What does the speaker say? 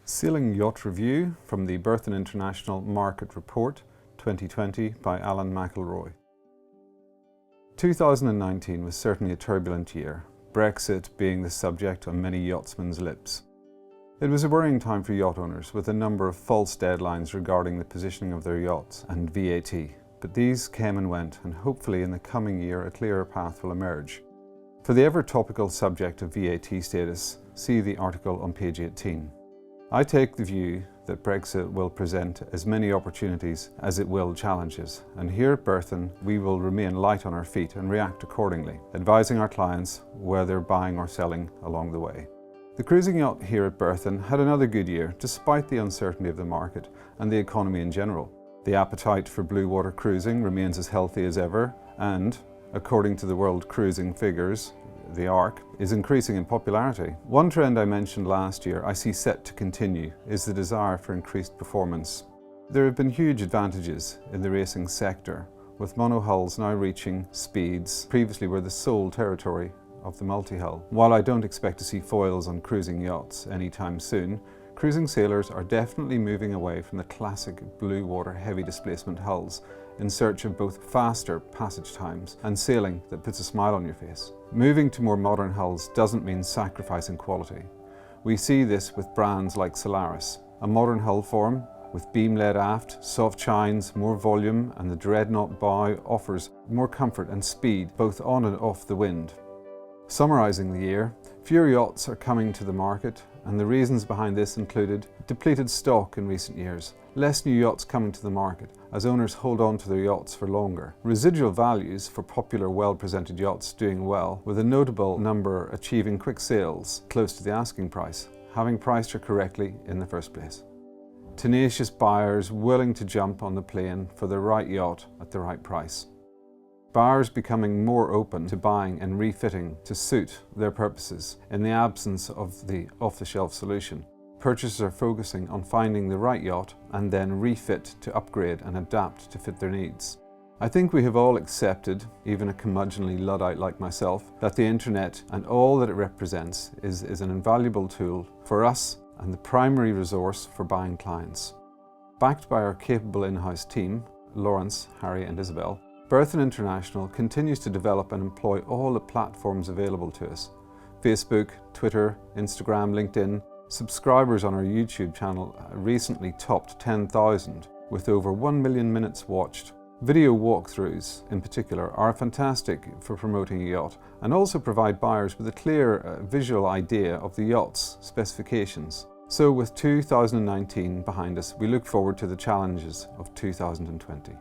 Sailing Yacht Review from the Berthon International Market Report 2020 by Alan.mcilroy. 2019 was certainly a turbulent year, Brexit being the subject on many yachtsmen's lips. It was a worrying time for yacht owners, with a number of false deadlines regarding the positioning of their yachts and VAT. But these came and went, and hopefully in the coming year a clearer path will emerge. For the ever topical subject of VAT status, see the article on page 18. I take the view that Brexit will present as many opportunities as it will challenges, and here at Berthon we will remain light on our feet and react accordingly, advising our clients whether buying or selling along the way. The cruising yacht here at Berthon had another good year despite the uncertainty of the market and the economy in general. The appetite for blue water cruising remains as healthy as ever, and according to the World Cruising Figures, the ARC is increasing in popularity. One trend I mentioned last year I see set to continue is the desire for increased performance. There have been huge advantages in the racing sector, with monohulls now reaching speeds previously were the sole territory of the multi-hull. While I don't expect to see foils on cruising yachts anytime soon, cruising sailors are definitely moving away from the classic blue water heavy displacement hulls in search of both faster passage times and sailing that puts a smile on your face. Moving to more modern hulls doesn't mean sacrificing quality. We see this with brands like Solaris, a modern hull form with beam-led aft, soft chines, more volume, and the dreadnought bow offers more comfort and speed both on and off the wind. Summarising the year, fewer yachts are coming to the market, and the reasons behind this included depleted stock in recent years, less new yachts coming to the market as owners hold on to their yachts for longer, residual values for popular well-presented yachts doing well, with a notable number achieving quick sales close to the asking price, having priced her correctly in the first place. Tenacious buyers willing to jump on the plane for the right yacht at the right price. Buyers becoming more open to buying and refitting to suit their purposes in the absence of the off-the-shelf solution. Purchasers are focusing on finding the right yacht and then refit to upgrade and adapt to fit their needs. I think we have all accepted, even a curmudgeonly Luddite like myself, that the internet and all that it represents is an invaluable tool for us and the primary resource for buying clients. Backed by our capable in-house team, Lawrence, Harry and Isabel, Berthon International continues to develop and employ all the platforms available to us. Facebook, Twitter, Instagram, LinkedIn. Subscribers on our YouTube channel recently topped 10,000 with over 1 million minutes watched. Video walkthroughs in particular are fantastic for promoting a yacht and also provide buyers with a clear visual idea of the yacht's specifications. So with 2019 behind us, we look forward to the challenges of 2020.